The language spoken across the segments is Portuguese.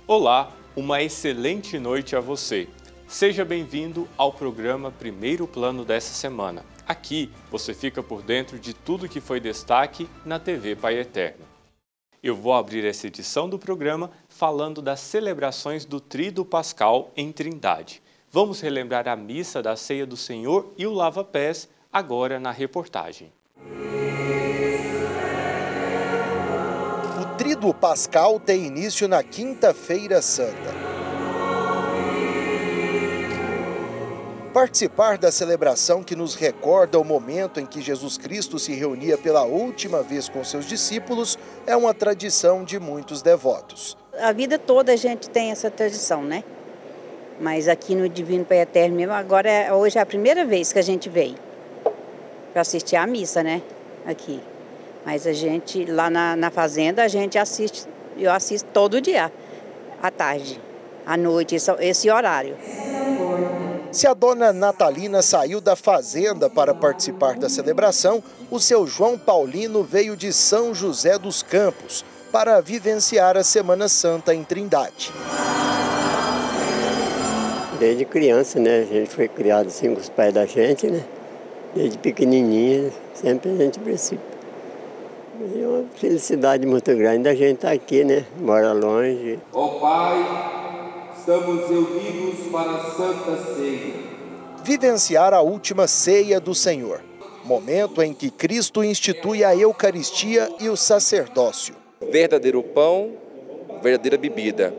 Olá, uma excelente noite a você. Seja bem-vindo ao programa Primeiro Plano dessa semana. Aqui você fica por dentro de tudo que foi destaque na TV Pai Eterno. Eu vou abrir essa edição do programa falando das celebrações do Tríduo Pascal em Trindade. Vamos relembrar a missa da Ceia do Senhor e o lava-pés agora na reportagem. O Tríduo Pascal tem início na Quinta-feira Santa. Participar da celebração que nos recorda o momento em que Jesus Cristo se reunia pela última vez com seus discípulos é uma tradição de muitos devotos. A vida toda a gente tem essa tradição, né? Mas aqui no Divino Pai Eterno mesmo, hoje é a primeira vez que a gente veio para assistir à missa, né? Aqui. Mas a gente, lá na fazenda, a gente assiste, eu assisto todo dia, à tarde, à noite, esse horário. Se a dona Natalina saiu da fazenda para participar da celebração, o seu João Paulino veio de São José dos Campos para vivenciar a Semana Santa em Trindade. Desde criança, né? A gente foi criado assim com os pais da gente, né? Desde pequenininha, sempre a gente participa. É uma felicidade muito grande a gente estar aqui, né? Mora longe. Ó Pai, estamos reunidos para a Santa Ceia. Vivenciar a última ceia do Senhor, momento em que Cristo institui a Eucaristia e o sacerdócio. Verdadeiro pão, verdadeira bebida.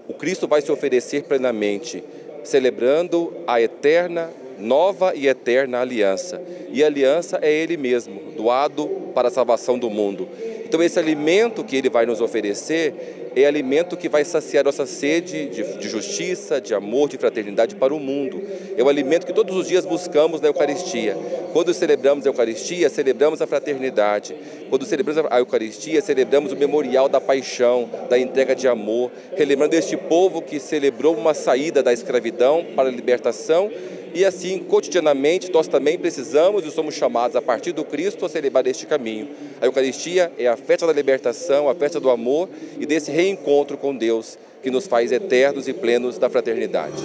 O Cristo vai se oferecer plenamente, celebrando a eterna, nova e eterna aliança. E a aliança é Ele mesmo, doado para a salvação do mundo. Então esse alimento que Ele vai nos oferecer é alimento que vai saciar nossa sede de justiça, de amor, de fraternidade para o mundo. É o alimento que todos os dias buscamos na Eucaristia. Quando celebramos a Eucaristia, celebramos a fraternidade. Quando celebramos a Eucaristia, celebramos o memorial da paixão, da entrega de amor, relembrando este povo que celebrou uma saída da escravidão para a libertação. E assim, cotidianamente, nós também precisamos e somos chamados, a partir do Cristo, a celebrar este caminho. A Eucaristia é a festa da libertação, a festa do amor e desse reencontro com Deus, que nos faz eternos e plenos da fraternidade.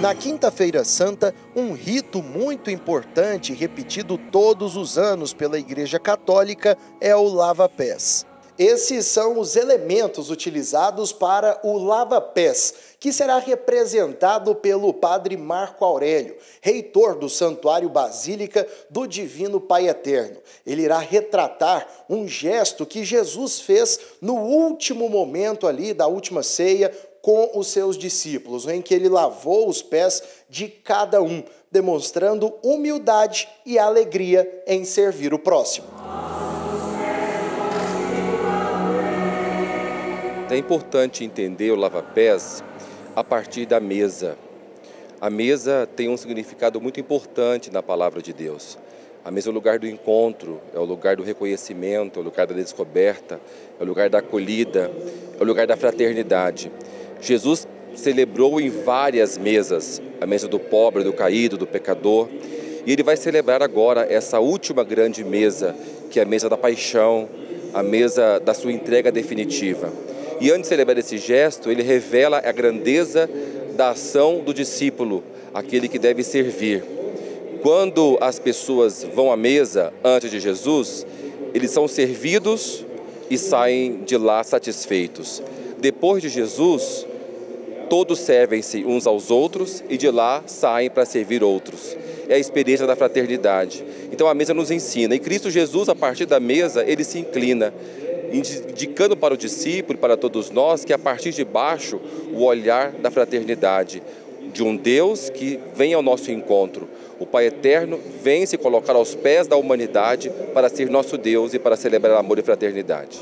Na Quinta-feira Santa, um rito muito importante, repetido todos os anos pela Igreja Católica, é o lava-pés. Esses são os elementos utilizados para o lava-pés, que será representado pelo padre Marco Aurélio, reitor do Santuário Basílica do Divino Pai Eterno. Ele irá retratar um gesto que Jesus fez no último momento ali da última ceia com os seus discípulos, em que ele lavou os pés de cada um, demonstrando humildade e alegria em servir o próximo. É importante entender o lava-pés a partir da mesa. A mesa tem um significado muito importante na palavra de Deus. A mesa é o lugar do encontro, é o lugar do reconhecimento, é o lugar da descoberta, é o lugar da acolhida, é o lugar da fraternidade. Jesus celebrou em várias mesas, a mesa do pobre, do caído, do pecador, e ele vai celebrar agora essa última grande mesa, que é a mesa da paixão, a mesa da sua entrega definitiva. E antes de celebrar esse gesto, ele revela a grandeza da ação do discípulo, aquele que deve servir. Quando as pessoas vão à mesa antes de Jesus, eles são servidos e saem de lá satisfeitos. Depois de Jesus, todos servem-se uns aos outros e de lá saem para servir outros. É a experiência da fraternidade. Então a mesa nos ensina. E Cristo Jesus, a partir da mesa, ele se inclina, indicando para o discípulo e para todos nós que a partir de baixo o olhar da fraternidade, de um Deus que vem ao nosso encontro. O Pai Eterno vem se colocar aos pés da humanidade para ser nosso Deus e para celebrar amor e fraternidade.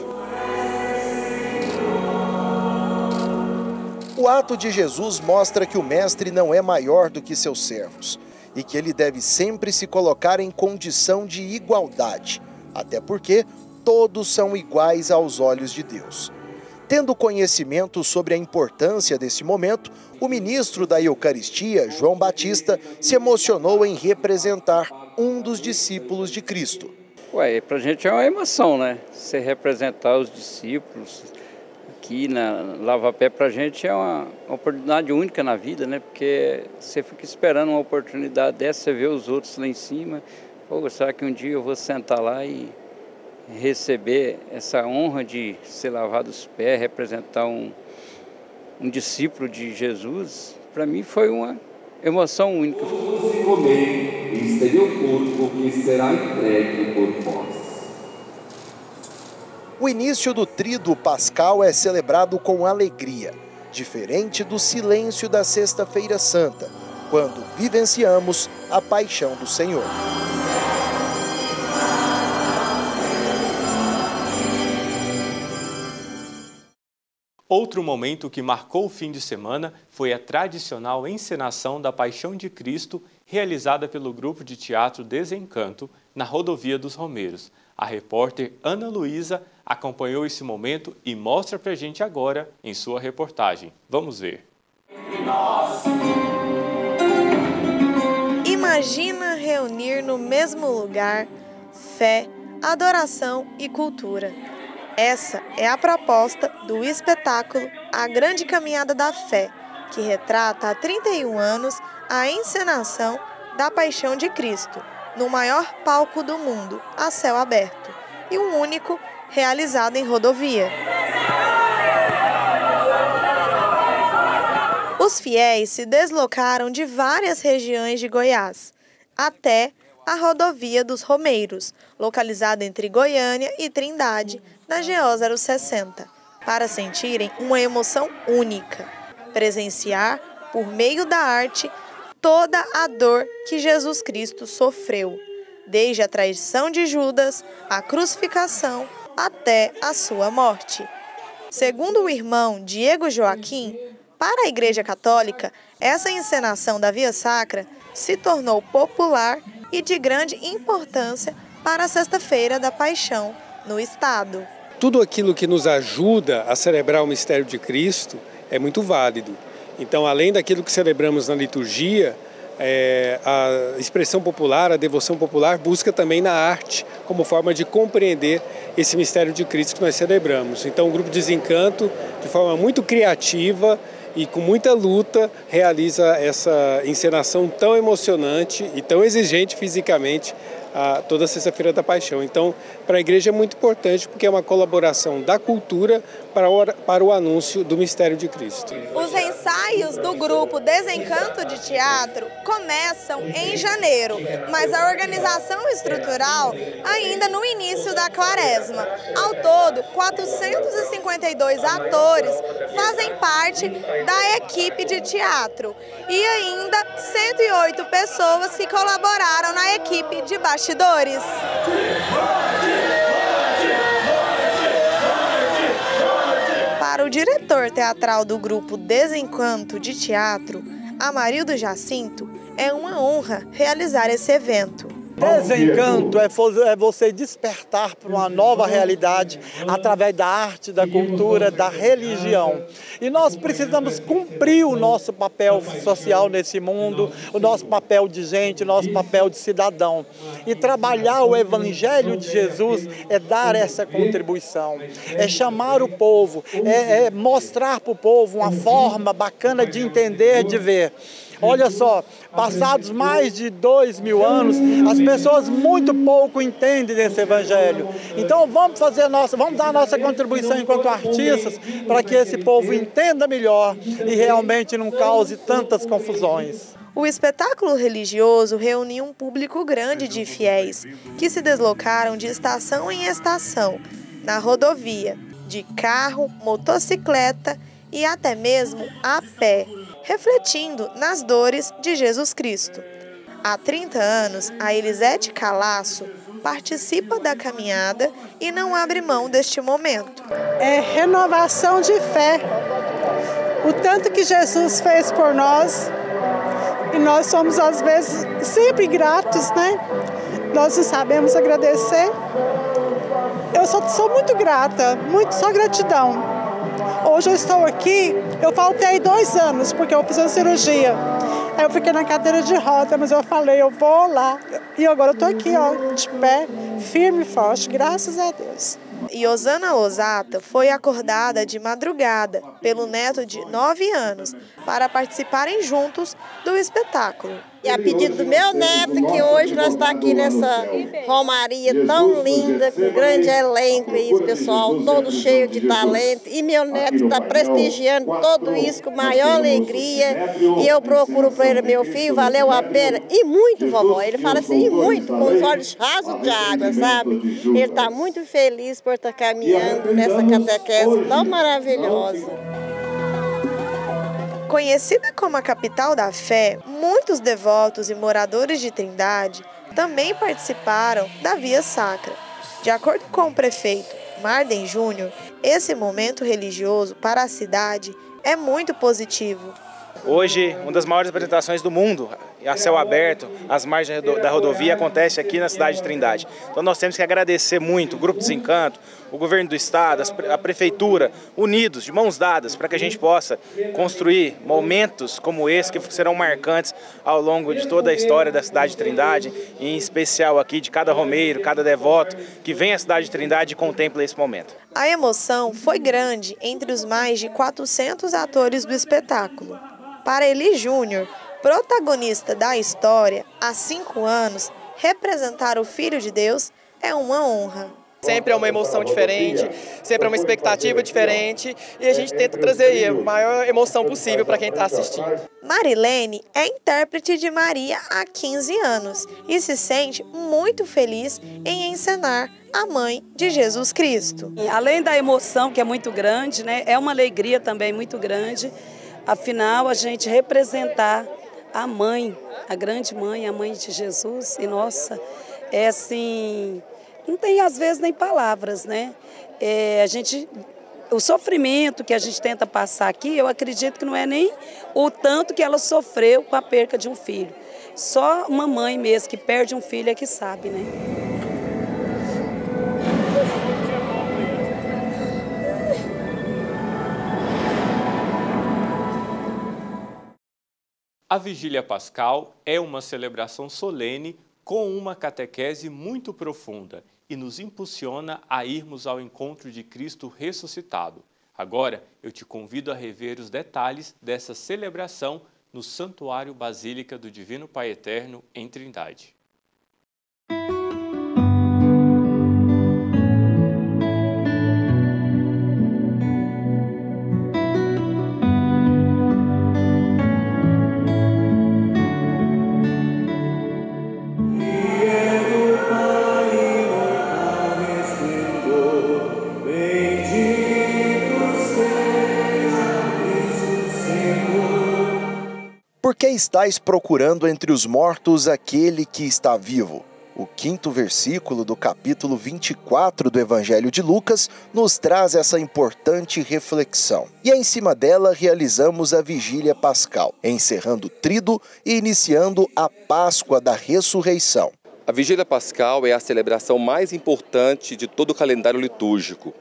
O ato de Jesus mostra que o Mestre não é maior do que seus servos e que ele deve sempre se colocar em condição de igualdade, até porque todos são iguais aos olhos de Deus. Tendo conhecimento sobre a importância desse momento, o ministro da Eucaristia, João Batista, se emocionou em representar um dos discípulos de Cristo. Para a gente é uma emoção, né? Você representar os discípulos aqui na Lava Pé, para a gente é uma oportunidade única na vida, né? Porque você fica esperando uma oportunidade dessa, você vê os outros lá em cima. Pô, será que um dia eu vou sentar lá e receber essa honra de ser lavado os pés, representar um discípulo de Jesus? Para mim foi uma emoção única. Se comer e estender o corpo que será entregue por vós. O início do tríduo pascal é celebrado com alegria, diferente do silêncio da Sexta-feira Santa, quando vivenciamos a paixão do Senhor. Outro momento que marcou o fim de semana foi a tradicional encenação da Paixão de Cristo, realizada pelo grupo de teatro Desencanto, na Rodovia dos Romeiros. A repórter Ana Luísa acompanhou esse momento e mostra pra gente agora em sua reportagem. Vamos ver. Imagina reunir no mesmo lugar fé, adoração e cultura. Essa é a proposta do espetáculo A Grande Caminhada da Fé, que retrata há 31 anos a encenação da Paixão de Cristo, no maior palco do mundo, a céu aberto, e um único realizado em rodovia. Os fiéis se deslocaram de várias regiões de Goiás, até a Rodovia dos Romeiros, localizada entre Goiânia e Trindade, na GO 060, para sentirem uma emoção única, presenciar, por meio da arte, toda a dor que Jesus Cristo sofreu, desde a traição de Judas, a crucificação, até a sua morte. Segundo o irmão Diego Joaquim, para a Igreja Católica, essa encenação da Via Sacra se tornou popular e de grande importância para a Sexta-feira da Paixão no Estado. Tudo aquilo que nos ajuda a celebrar o mistério de Cristo é muito válido. Então, além daquilo que celebramos na liturgia, a expressão popular, a devoção popular busca também na arte como forma de compreender esse mistério de Cristo que nós celebramos. Então, o Grupo Desencanto, de forma muito criativa e com muita luta, realiza essa encenação tão emocionante e tão exigente fisicamente toda Sexta-feira da Paixão. Então, para a igreja é muito importante porque é uma colaboração da cultura para o anúncio do mistério de Cristo. Os ensaios do grupo Desencanto de Teatro começam em janeiro, mas a organização estrutural ainda no início da quaresma. Ao todo, 452 atores fazem parte da equipe de teatro e ainda 108 pessoas que colaboraram na equipe de bastidores. Para o diretor teatral do grupo Desencanto de Teatro, Amarildo Jacinto, é uma honra realizar esse evento. Desencanto é você despertar para uma nova realidade através da arte, da cultura, da religião. E nós precisamos cumprir o nosso papel social nesse mundo, o nosso papel de gente, o nosso papel de cidadão. E trabalhar o Evangelho de Jesus é dar essa contribuição, é chamar o povo, é mostrar para o povo uma forma bacana de entender, de ver. Olha só, passados mais de 2000 anos, as pessoas muito pouco entendem desse evangelho. Então vamos dar a nossa contribuição enquanto artistas para que esse povo entenda melhor e realmente não cause tantas confusões. O espetáculo religioso reuniu um público grande de fiéis que se deslocaram de estação em estação, na rodovia, de carro, motocicleta e até mesmo a pé, refletindo nas dores de Jesus Cristo. Há 30 anos, a Elisete Calaço participa da caminhada e não abre mão deste momento. É renovação de fé. O tanto que Jesus fez por nós, e nós somos às vezes sempre gratos, né? Nós não sabemos agradecer. Eu sou muito grata, só gratidão. Hoje eu estou aqui, eu faltei 2 anos porque eu fiz uma cirurgia. Aí eu fiquei na cadeira de roda, mas eu falei, eu vou lá. E agora eu tô aqui, ó, de pé, firme e forte, graças a Deus. E Osana Losata foi acordada de madrugada pelo neto de 9 anos para participarem juntos do espetáculo. E a pedido do meu neto, que hoje nós estamos aqui nessa romaria tão linda, com grande elenco e o pessoal todo cheio de talento. E meu neto está prestigiando tudo isso com maior alegria. E eu procuro para ele, meu filho, valeu a pena. E muito, vovó. Ele fala assim, e muito, com os olhos rasos de água, sabe? Ele está muito feliz por estar caminhando nessa catequese tão maravilhosa. Conhecida como a capital da fé, muitos devotos e moradores de Trindade também participaram da Via Sacra. De acordo com o prefeito Marden Júnior, esse momento religioso para a cidade é muito positivo. Hoje, uma das maiores apresentações do mundo, a céu aberto, as margens da rodovia, acontece aqui na cidade de Trindade. Então nós temos que agradecer muito o Grupo Desencanto, o governo do estado, a prefeitura, unidos, de mãos dadas, para que a gente possa construir momentos como esse, que serão marcantes ao longo de toda a história da cidade de Trindade, em especial aqui de cada romeiro, cada devoto que vem à cidade de Trindade e contempla esse momento. A emoção foi grande entre os mais de 400 atores do espetáculo. Para Eli Júnior, protagonista da história, há 5 anos, representar o Filho de Deus é uma honra. Sempre é uma emoção diferente, sempre é uma expectativa diferente e a gente tenta trazer a maior emoção possível para quem está assistindo. Marilene é intérprete de Maria há 15 anos e se sente muito feliz em encenar a mãe de Jesus Cristo. Além da emoção, que é muito grande, né, é uma alegria também muito grande. Afinal, a gente representar a mãe, a grande mãe, a mãe de Jesus, e nossa, é assim, não tem às vezes nem palavras, né? O sofrimento que a gente tenta passar aqui, eu acredito que não é nem o tanto que ela sofreu com a perca de um filho. Só uma mãe mesmo que perde um filho é que sabe, né? A Vigília Pascal é uma celebração solene com uma catequese muito profunda e nos impulsiona a irmos ao encontro de Cristo ressuscitado. Agora, eu te convido a rever os detalhes dessa celebração no Santuário Basílica do Divino Pai Eterno, em Trindade. Por que estáis procurando entre os mortos aquele que está vivo? O 5º versículo do capítulo 24 do Evangelho de Lucas nos traz essa importante reflexão. E em cima dela realizamos a Vigília Pascal, encerrando o Tríduo e iniciando a Páscoa da Ressurreição. A Vigília Pascal é a celebração mais importante de todo o calendário litúrgico.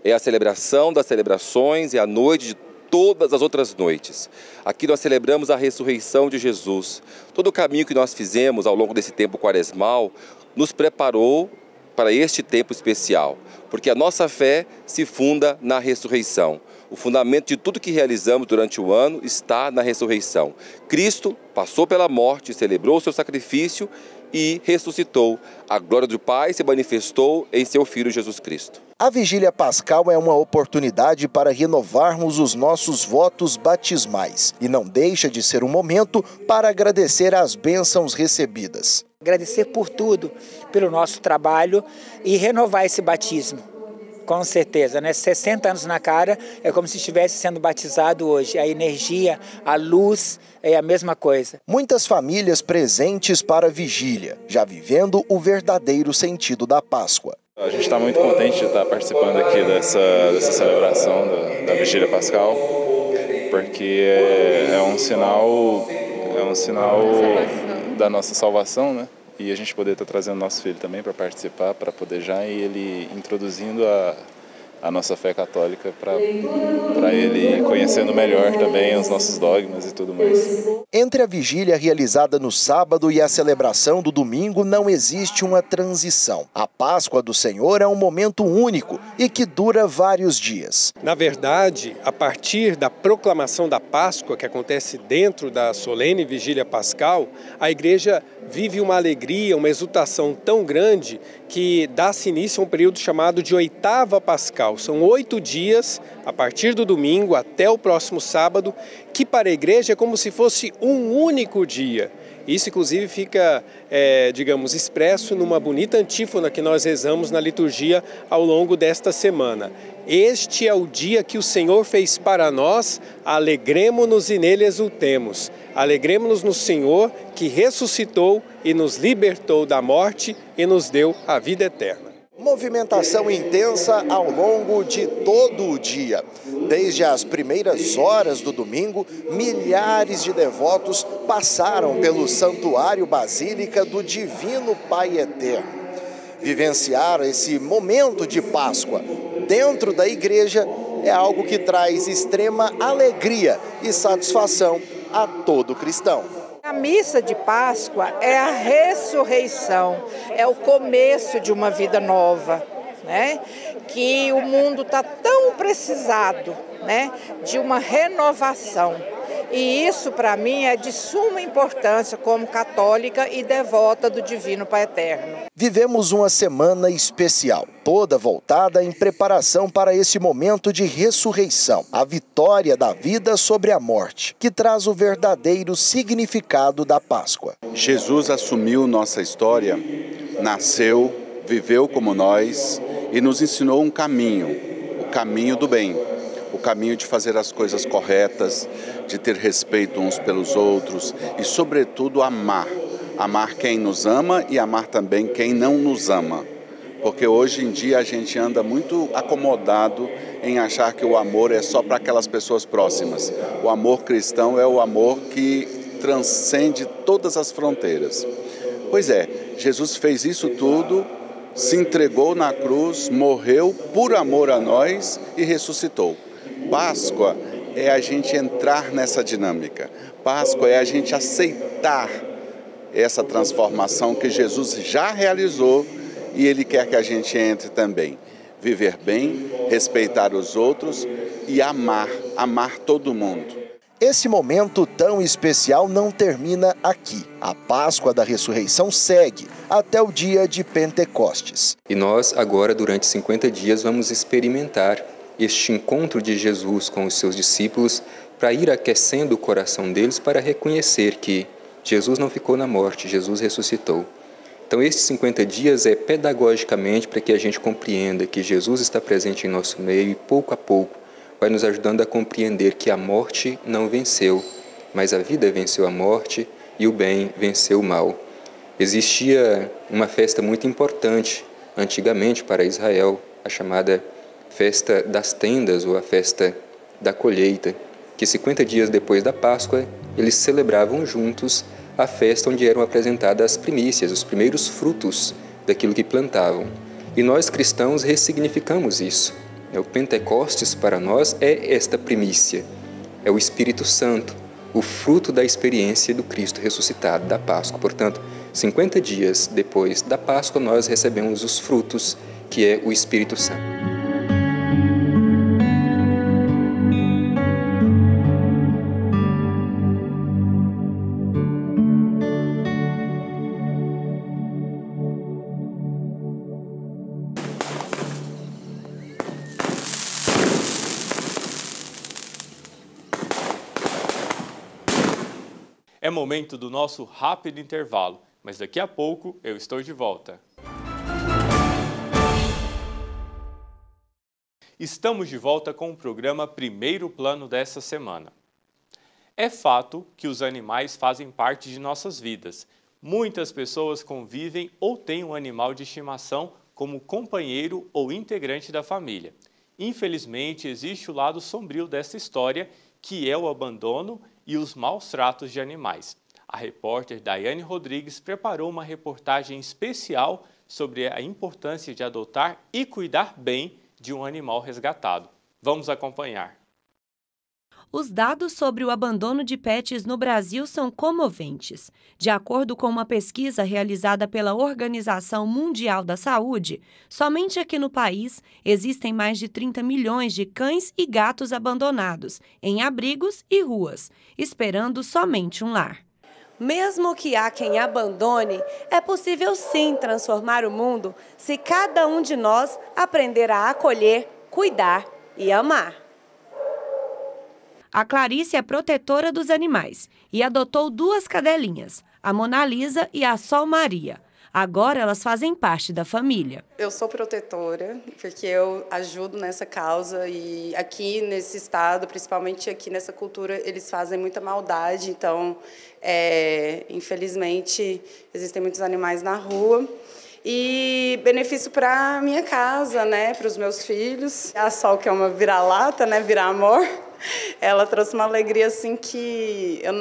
É a celebração das celebrações e a noite de todas as outras noites. Aqui nós celebramos a ressurreição de Jesus. Todo o caminho que nós fizemos ao longo desse tempo quaresmal nos preparou para este tempo especial, porque a nossa fé se funda na ressurreição. O fundamento de tudo que realizamos durante o ano está na ressurreição. Cristo passou pela morte, celebrou o seu sacrifício e ressuscitou. A glória do Pai se manifestou em seu Filho Jesus Cristo. A Vigília Pascal é uma oportunidade para renovarmos os nossos votos batismais e não deixa de ser um momento para agradecer as bênçãos recebidas. Agradecer por tudo, pelo nosso trabalho e renovar esse batismo. Com certeza, né? 60 anos na cara é como se estivesse sendo batizado hoje. A energia, a luz é a mesma coisa. Muitas famílias presentes para a vigília, já vivendo o verdadeiro sentido da Páscoa. A gente está muito contente de estar participando aqui dessa celebração da Vigília Pascal, porque é um sinal da nossa salvação, né? E a gente poder estar trazendo nosso filho também para participar, para poder já ir ele introduzindo a nossa fé católica para ele ir conhecendo melhor também os nossos dogmas e tudo mais. Entre a vigília realizada no sábado e a celebração do domingo não existe uma transição. A Páscoa do Senhor é um momento único e que dura vários dias. Na verdade, a partir da proclamação da Páscoa, que acontece dentro da solene vigília pascal, a igreja vive uma alegria, uma exultação tão grande que dá-se início a um período chamado de oitava pascal. São 8 dias, a partir do domingo até o próximo sábado, que para a igreja é como se fosse um único dia. Isso, inclusive, fica, digamos, expresso numa bonita antífona que nós rezamos na liturgia ao longo desta semana. Este é o dia que o Senhor fez para nós, alegremo-nos e nele exultemos. Alegremo-nos no Senhor que ressuscitou e nos libertou da morte e nos deu a vida eterna. Movimentação intensa ao longo de todo o dia. Desde as primeiras horas do domingo, milhares de devotos passaram pelo Santuário Basílica do Divino Pai Eterno. Vivenciar esse momento de Páscoa dentro da igreja é algo que traz extrema alegria e satisfação a todo cristão. A missa de Páscoa é a ressurreição, é o começo de uma vida nova, né? Que o mundo está tão precisado, né? De uma renovação. E isso, para mim, é de suma importância como católica e devota do Divino Pai Eterno. Vivemos uma semana especial, toda voltada em preparação para esse momento de ressurreição, a vitória da vida sobre a morte, que traz o verdadeiro significado da Páscoa. Jesus assumiu nossa história, nasceu, viveu como nós e nos ensinou um caminho, o caminho do bem. O caminho de fazer as coisas corretas, de ter respeito uns pelos outros e, sobretudo, amar. Amar quem nos ama e amar também quem não nos ama. Porque hoje em dia a gente anda muito acomodado em achar que o amor é só para aquelas pessoas próximas. O amor cristão é o amor que transcende todas as fronteiras. Pois é, Jesus fez isso tudo, se entregou na cruz, morreu por amor a nós e ressuscitou. Páscoa é a gente entrar nessa dinâmica. Páscoa é a gente aceitar essa transformação que Jesus já realizou e Ele quer que a gente entre também. Viver bem, respeitar os outros e amar todo mundo. Esse momento tão especial não termina aqui. A Páscoa da Ressurreição segue até o dia de Pentecostes. E nós agora, durante 50 dias, vamos experimentar este encontro de Jesus com os seus discípulos para ir aquecendo o coração deles para reconhecer que Jesus não ficou na morte, Jesus ressuscitou. Então, esses 50 dias é pedagogicamente para que a gente compreenda que Jesus está presente em nosso meio e, pouco a pouco, vai nos ajudando a compreender que a morte não venceu, mas a vida venceu a morte e o bem venceu o mal. Existia uma festa muito importante antigamente para Israel, a chamada Festa das Tendas ou a Festa da Colheita, que 50 dias depois da Páscoa, eles celebravam juntos a festa onde eram apresentadas as primícias, os primeiros frutos daquilo que plantavam. E nós cristãos ressignificamos isso. O Pentecostes para nós é esta primícia, é o Espírito Santo, o fruto da experiência do Cristo ressuscitado, da Páscoa. Portanto, 50 dias depois da Páscoa, nós recebemos os frutos, que é o Espírito Santo. É momento do nosso rápido intervalo, mas daqui a pouco eu estou de volta. Estamos de volta com o programa Primeiro Plano dessa semana. É fato que os animais fazem parte de nossas vidas. Muitas pessoas convivem ou têm um animal de estimação como companheiro ou integrante da família. Infelizmente, existe o lado sombrio dessa história, que é o abandono e os maus tratos de animais. A repórter Daiane Rodrigues preparou uma reportagem especial sobre a importância de adotar e cuidar bem de um animal resgatado. Vamos acompanhar. Os dados sobre o abandono de pets no Brasil são comoventes. De acordo com uma pesquisa realizada pela Organização Mundial da Saúde, somente aqui no país existem mais de 30 milhões de cães e gatos abandonados em abrigos e ruas, esperando somente um lar. Mesmo que há quem abandone, é possível sim transformar o mundo se cada um de nós aprender a acolher, cuidar e amar. A Clarice é protetora dos animais e adotou 2 cadelinhas, a Mona Lisa e a Sol Maria. Agora elas fazem parte da família. Eu sou protetora porque eu ajudo nessa causa e aqui nesse estado, principalmente aqui nessa cultura, eles fazem muita maldade. Então, infelizmente, existem muitos animais na rua. E benefício para a minha casa, né, para os meus filhos. A Sol, que é uma vira-lata, né, vira-amor, ela trouxe uma alegria assim que eu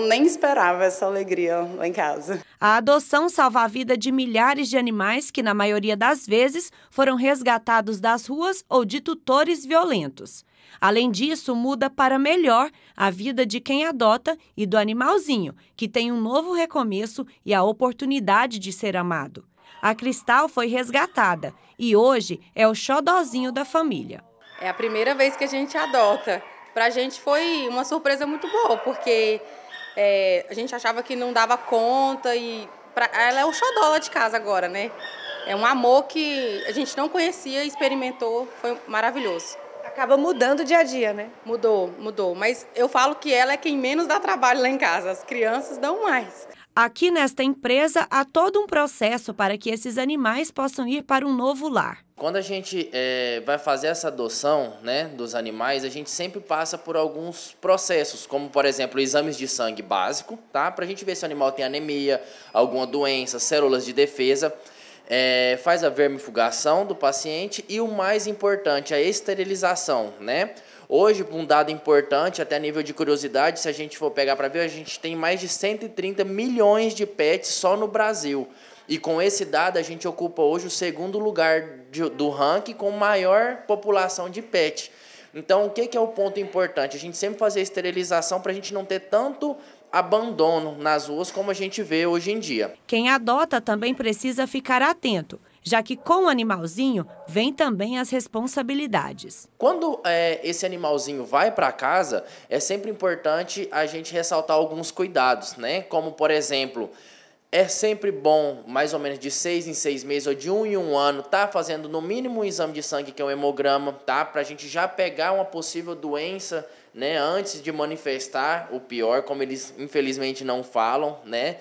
nem esperava essa alegria lá em casa. A adoção salva a vida de milhares de animais que, na maioria das vezes, foram resgatados das ruas ou de tutores violentos. Além disso, muda para melhor a vida de quem adota e do animalzinho, que tem um novo recomeço e a oportunidade de ser amado. A Cristal foi resgatada e hoje é o xodózinho da família. É a primeira vez que a gente adota. Para a gente foi uma surpresa muito boa, porque a gente achava que não dava conta e ela é o xodó lá de casa agora, né? É um amor que a gente não conhecia, experimentou, foi maravilhoso. Acaba mudando o dia a dia, né? Mudou. Mas eu falo que ela é quem menos dá trabalho lá em casa, as crianças dão mais. Aqui nesta empresa há todo um processo para que esses animais possam ir para um novo lar. Quando a gente vai fazer essa adoção, né, dos animais, a gente sempre passa por alguns processos, como, por exemplo, exames de sangue básico, tá? Para a gente ver se o animal tem anemia, alguma doença, células de defesa. Faz a vermifugação do paciente e o mais importante, a esterilização, né? Hoje, um dado importante, até a nível de curiosidade, se a gente for pegar para ver, a gente tem mais de 130 milhões de pets só no Brasil. E com esse dado, a gente ocupa hoje o 2º lugar do ranking com maior população de pet. Então, o que é o ponto importante? A gente sempre fazer a esterilização para a gente não ter tanto abandono nas ruas como a gente vê hoje em dia. Quem adota também precisa ficar atento, já que com o animalzinho vem também as responsabilidades. Quando esse animalzinho vai para casa, é sempre importante a gente ressaltar alguns cuidados, né? Como, por exemplo, é sempre bom, mais ou menos de 6 em 6 meses ou de 1 em 1 ano, tá fazendo no mínimo um exame de sangue, que é um hemograma, tá? Para a gente já pegar uma possível doença, né? Antes de manifestar o pior, como eles infelizmente não falam, né?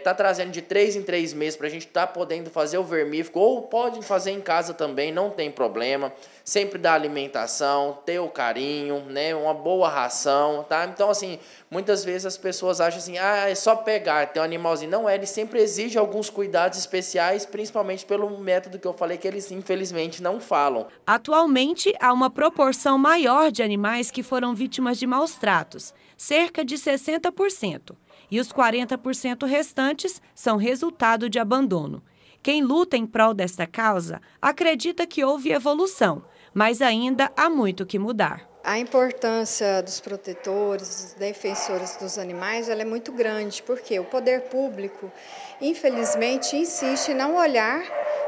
Tá trazendo de 3 em 3 meses para a gente estar podendo fazer o vermífugo, ou pode fazer em casa também, não tem problema. Sempre dar alimentação, ter o carinho, né? Uma boa ração, tá? Então, assim, muitas vezes as pessoas acham assim, é só pegar, ter um animalzinho. Não ele sempre exige alguns cuidados especiais, principalmente pelo método que eu falei, que eles infelizmente não falam. Atualmente, há uma proporção maior de animais que foram vítimas de maus tratos, cerca de 60%. E os 40% restantes são resultado de abandono. Quem luta em prol desta causa acredita que houve evolução, mas ainda há muito que mudar. A importância dos protetores, dos defensores dos animais, ela é muito grande, porque o poder público, infelizmente, insiste em não olhar,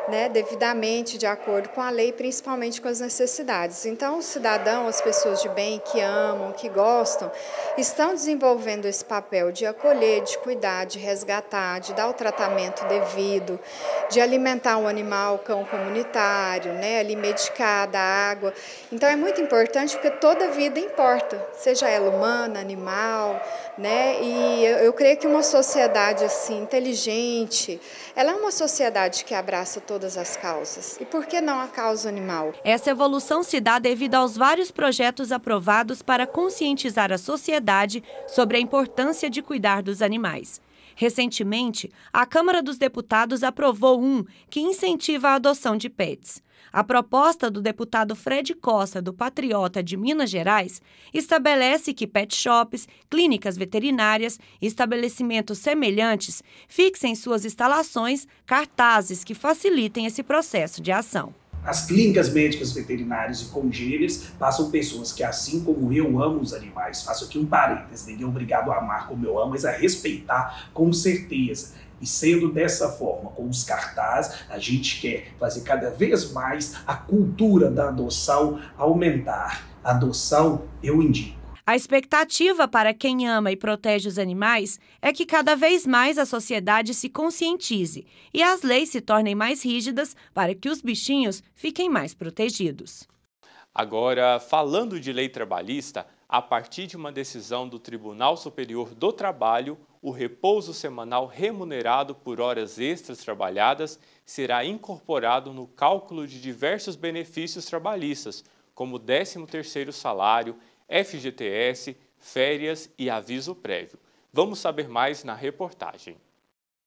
né, devidamente de acordo com a lei, principalmente com as necessidades. Então, o cidadão, as pessoas de bem que amam, que gostam, estão desenvolvendo esse papel de acolher, de cuidar, de resgatar, de dar o tratamento devido, de alimentar um animal, cão comunitário, né, ali medicar, dar água. Então, é muito importante porque toda vida importa, seja ela humana, animal, né? E eu creio que uma sociedade assim inteligente, ela é uma sociedade que abraça todas as causas. E por que não a causa animal? Essa evolução se dá devido aos vários projetos aprovados para conscientizar a sociedade sobre a importância de cuidar dos animais. Recentemente, a Câmara dos Deputados aprovou um que incentiva a adoção de pets. A proposta do deputado Fred Costa, do Patriota de Minas Gerais, estabelece que pet shops, clínicas veterinárias e estabelecimentos semelhantes fixem em suas instalações cartazes que facilitem esse processo de ação. As clínicas médicas veterinárias e congêneres passam pessoas que, assim como eu, amo os animais. Faço aqui um parênteses, ninguém é obrigado a amar como eu amo, mas a respeitar com certeza. E sendo dessa forma, com os cartazes, a gente quer fazer cada vez mais a cultura da adoção aumentar. Adoção, eu indico. A expectativa para quem ama e protege os animais é que cada vez mais a sociedade se conscientize e as leis se tornem mais rígidas para que os bichinhos fiquem mais protegidos. Agora, falando de lei trabalhista, a partir de uma decisão do Tribunal Superior do Trabalho, o repouso semanal remunerado por horas extras trabalhadas será incorporado no cálculo de diversos benefícios trabalhistas, como o 13º salário, FGTS, férias e aviso prévio. Vamos saber mais na reportagem.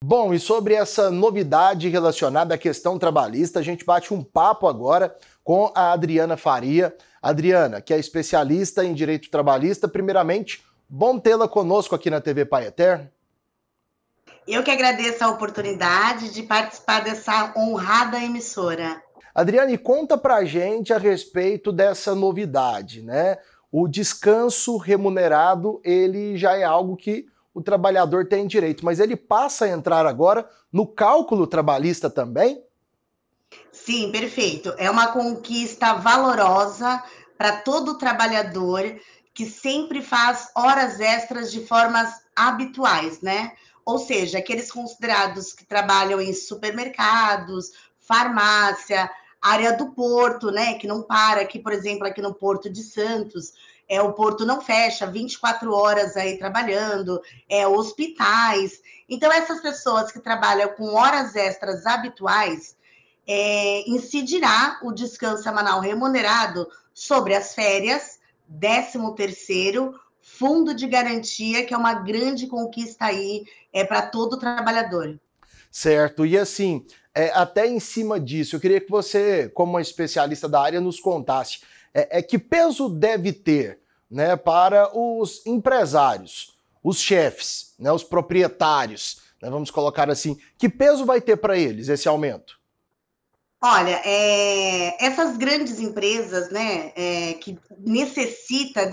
Bom, e sobre essa novidade relacionada à questão trabalhista, a gente bate um papo agora com a Adriana Faria. Adriana, que é especialista em direito trabalhista, primeiramente, bom tê-la conosco aqui na TV Pai Eterno. Eu que agradeço a oportunidade de participar dessa honrada emissora. Adriana, e conta pra gente a respeito dessa novidade, né? O descanso remunerado, ele já é algo que o trabalhador tem direito, mas ele passa a entrar agora no cálculo trabalhista também? Sim, perfeito. É uma conquista valorosa para todo trabalhador que sempre faz horas extras de formas habituais, né? Ou seja, aqueles considerados que trabalham em supermercados, farmácia, área do porto, né, que não para, aqui, por exemplo, aqui no Porto de Santos, o porto não fecha, 24 horas aí trabalhando, hospitais. Então, essas pessoas que trabalham com horas extras habituais, incidirá o descanso semanal remunerado sobre as férias, 13º, fundo de garantia, que é uma grande conquista aí para todo trabalhador. Certo, e assim, até em cima disso, eu queria que você, como uma especialista da área, nos contasse que peso deve ter, né, para os empresários, os chefes, né, os proprietários, né, vamos colocar assim, que peso vai ter para eles esse aumento? Olha, essas grandes empresas, né, que necessita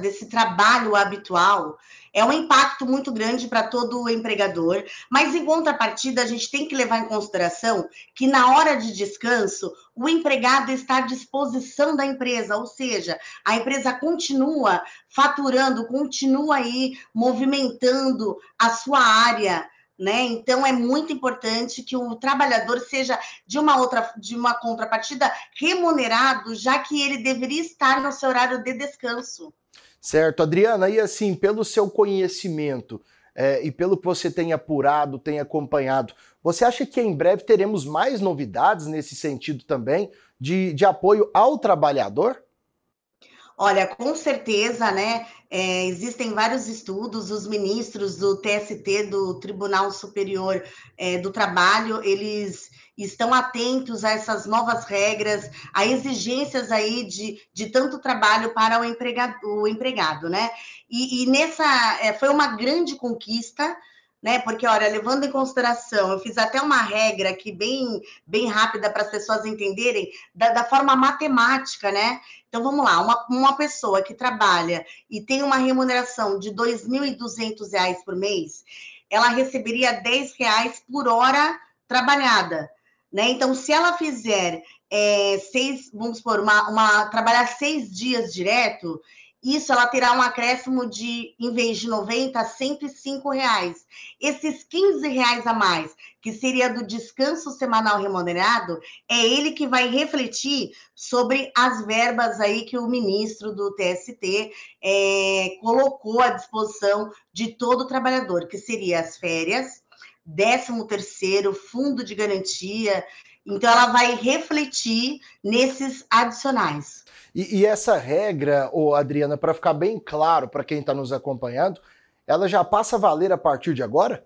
desse trabalho habitual, é um impacto muito grande para todo o empregador, mas em contrapartida a gente tem que levar em consideração que na hora de descanso o empregado está à disposição da empresa, ou seja, a empresa continua faturando, continua aí movimentando a sua área, né? Então é muito importante que o trabalhador seja de uma contrapartida remunerado, já que ele deveria estar no seu horário de descanso. Certo, Adriana, e assim, pelo seu conhecimento e pelo que você tem apurado, tem acompanhado, você acha que em breve teremos mais novidades nesse sentido também, de apoio ao trabalhador? Olha, com certeza, né? Existem vários estudos, os ministros do TST, do Tribunal Superior do Trabalho, eles estão atentos a essas novas regras, a exigências aí de tanto trabalho para o empregado, né? E nessa foi uma grande conquista, né? Porque, olha, levando em consideração, eu fiz até uma regra aqui bem rápida para as pessoas entenderem da forma matemática, né? Então, vamos lá, uma pessoa que trabalha e tem uma remuneração de R$ 2.200 por mês, ela receberia R$ 10 por hora trabalhada, né? Então, se ela fizer vamos supor, trabalhar 6 dias direto, isso ela terá um acréscimo de, em vez de 90, R$ 105. Esses R$ 15 a mais, que seria do descanso semanal remunerado, é ele que vai refletir sobre as verbas aí que o ministro do TST colocou à disposição de todo trabalhador, que seria as férias, 13º, fundo de garantia. Então, ela vai refletir nesses adicionais. E essa regra, Adriana, para ficar bem claro para quem está nos acompanhando, ela já passa a valer a partir de agora?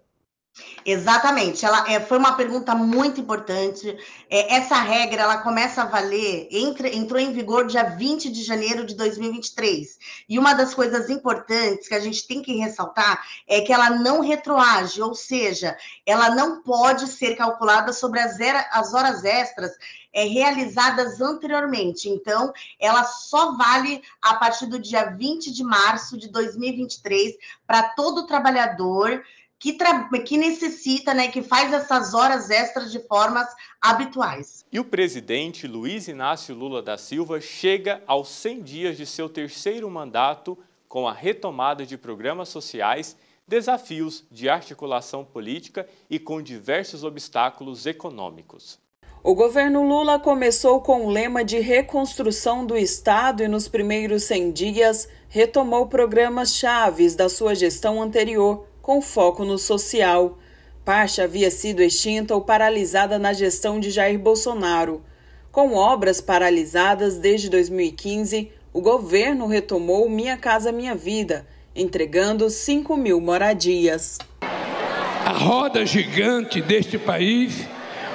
Exatamente, foi uma pergunta muito importante. Essa regra ela começa a valer, entrou em vigor dia 20 de janeiro de 2023. E uma das coisas importantes que a gente tem que ressaltar é que ela não retroage, ou seja, ela não pode ser calculada sobre as horas extras realizadas anteriormente. Então, ela só vale a partir do dia 20 de março de 2023 para todo trabalhador que necessita, né, que faz essas horas extras de formas habituais. E o presidente Luiz Inácio Lula da Silva chega aos 100 dias de seu terceiro mandato com a retomada de programas sociais, desafios de articulação política e com diversos obstáculos econômicos. O governo Lula começou com o lema de reconstrução do Estado e nos primeiros 100 dias retomou programas chaves da sua gestão anterior, com foco no social. Parte havia sido extinta ou paralisada na gestão de Jair Bolsonaro. Com obras paralisadas desde 2015, o governo retomou Minha Casa Minha Vida, entregando 5.000 moradias. A roda gigante deste país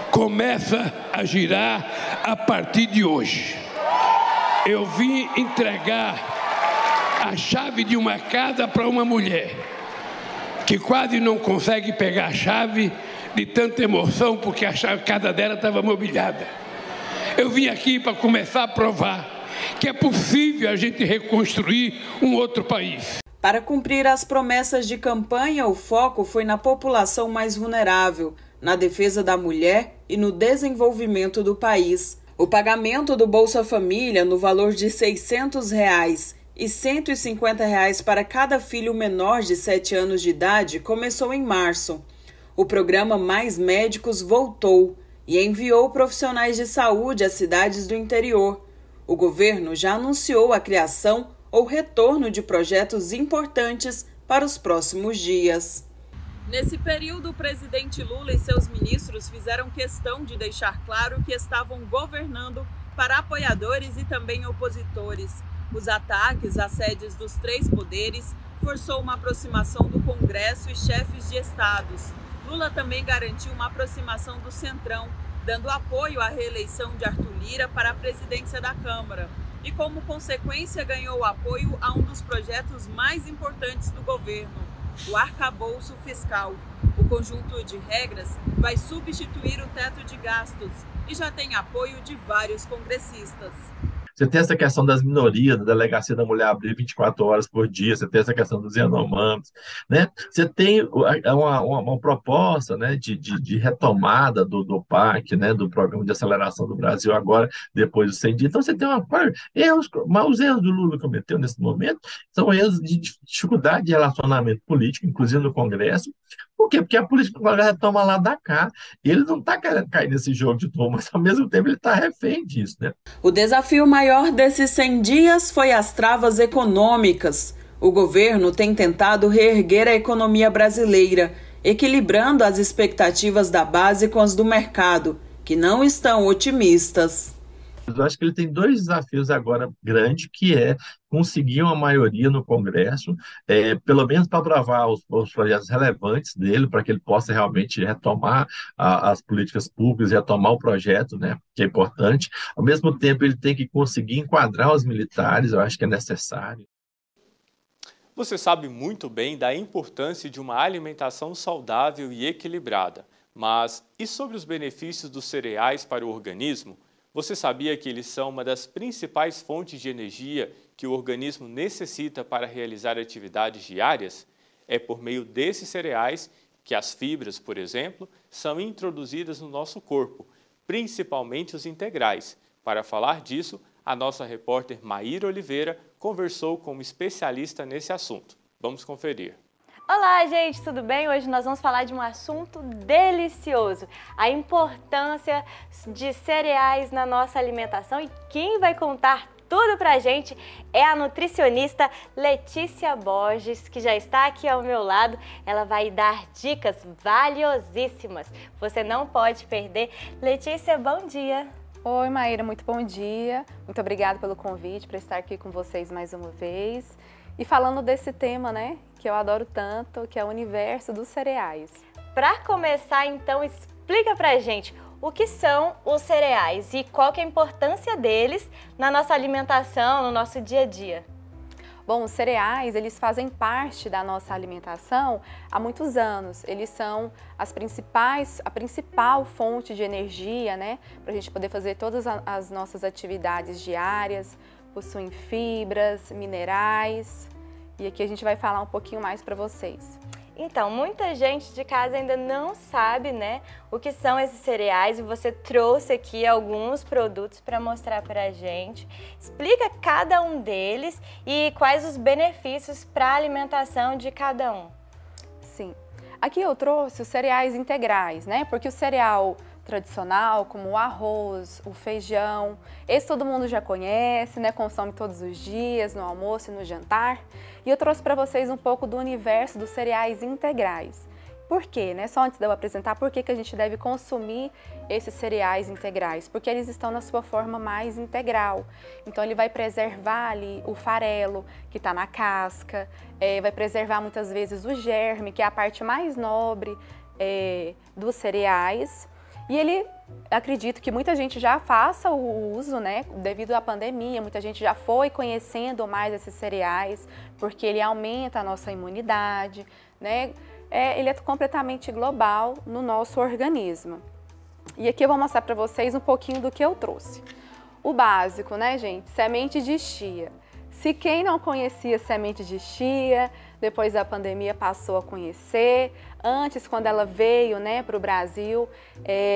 começa a girar a partir de hoje. Eu vim entregar a chave de uma casa para uma mulher que quase não consegue pegar a chave de tanta emoção, porque a casa dela estava mobiliada. Eu vim aqui para começar a provar que é possível a gente reconstruir um outro país. Para cumprir as promessas de campanha, o foco foi na população mais vulnerável, na defesa da mulher e no desenvolvimento do país. O pagamento do Bolsa Família no valor de R$ 600 e R$ 150 para cada filho menor de 7 anos de idade começou em março. O programa Mais Médicos voltou e enviou profissionais de saúde às cidades do interior. O governo já anunciou a criação ou retorno de projetos importantes para os próximos dias. Nesse período, o presidente Lula e seus ministros fizeram questão de deixar claro que estavam governando para apoiadores e também opositores. Os ataques às sedes dos 3 poderes forçou uma aproximação do Congresso e chefes de estados. Lula também garantiu uma aproximação do Centrão, dando apoio à reeleição de Arthur Lira para a presidência da Câmara. E como consequência ganhou apoio a um dos projetos mais importantes do governo, o arcabouço fiscal. O conjunto de regras vai substituir o teto de gastos e já tem apoio de vários congressistas. Você tem essa questão das minorias, da delegacia da mulher abrir 24 horas por dia, você tem essa questão dos Yanomamis, né? Você tem uma proposta, né, de retomada do PAC, né, do Programa de Aceleração do Brasil agora, depois dos 100 dias. Então você tem os erros do Lula cometeu nesse momento são erros de dificuldade de relacionamento político, inclusive no Congresso. Por quê? Porque a política retoma lá da cá. Ele não está querendo cair nesse jogo de novo, mas ao mesmo tempo ele está refém disso, né? O desafio maior desses 100 dias foi as travas econômicas. O governo tem tentado reerguer a economia brasileira, equilibrando as expectativas da base com as do mercado, que não estão otimistas. Eu acho que ele tem 2 desafios agora grandes, que é conseguir uma maioria no Congresso, pelo menos para aprovar os projetos relevantes dele, para que ele possa realmente retomar as políticas públicas e retomar o projeto, né, que é importante. Ao mesmo tempo, ele tem que conseguir enquadrar os militares, eu acho que é necessário. Você sabe muito bem da importância de uma alimentação saudável e equilibrada, mas e sobre os benefícios dos cereais para o organismo? Você sabia que eles são uma das principais fontes de energia que o organismo necessita para realizar atividades diárias? É por meio desses cereais que as fibras, por exemplo, são introduzidas no nosso corpo, principalmente os integrais. Para falar disso, a nossa repórter Maíra Oliveira conversou com um especialista nesse assunto. Vamos conferir. Olá, gente, tudo bem? Hoje nós vamos falar de um assunto delicioso, a importância de cereais na nossa alimentação, e quem vai contar tudo pra gente é a nutricionista Letícia Borges, que já está aqui ao meu lado. Ela vai dar dicas valiosíssimas, você não pode perder. Letícia, bom dia! Oi, Maíra, muito bom dia. Muito obrigada pelo convite para estar aqui com vocês mais uma vez. E falando desse tema, né, que eu adoro tanto, que é o universo dos cereais. Para começar, então, explica pra gente o que são os cereais e qual que é a importância deles na nossa alimentação, no nosso dia a dia. Bom, os cereais, eles fazem parte da nossa alimentação há muitos anos. Eles são a principal fonte de energia, né? Para a gente poder fazer todas as nossas atividades diárias. Possuem fibras, minerais. E aqui a gente vai falar um pouquinho mais para vocês. Então, muita gente de casa ainda não sabe, né, o que são esses cereais, e você trouxe aqui alguns produtos para mostrar para a gente. Explica cada um deles e quais os benefícios para a alimentação de cada um. Sim. Aqui eu trouxe os cereais integrais, né, porque o cereal tradicional, como o arroz, o feijão, esse todo mundo já conhece, né? Consome todos os dias, no almoço e no jantar. E eu trouxe para vocês um pouco do universo dos cereais integrais. Por quê? Né? Só antes de eu apresentar, por que a gente deve consumir esses cereais integrais? Porque eles estão na sua forma mais integral. Então ele vai preservar ali o farelo, que está na casca, vai preservar muitas vezes o germe, que é a parte mais nobre dos cereais. E ele, acredito que muita gente já faça o uso, né, devido à pandemia, muita gente já foi conhecendo mais esses cereais, porque ele aumenta a nossa imunidade, né, ele é completamente global no nosso organismo. E aqui eu vou mostrar para vocês um pouquinho do que eu trouxe. O básico, né, gente, semente de chia. Se quem não conhecia semente de chia, depois da pandemia passou a conhecer. Antes, quando ela veio, né, para o Brasil,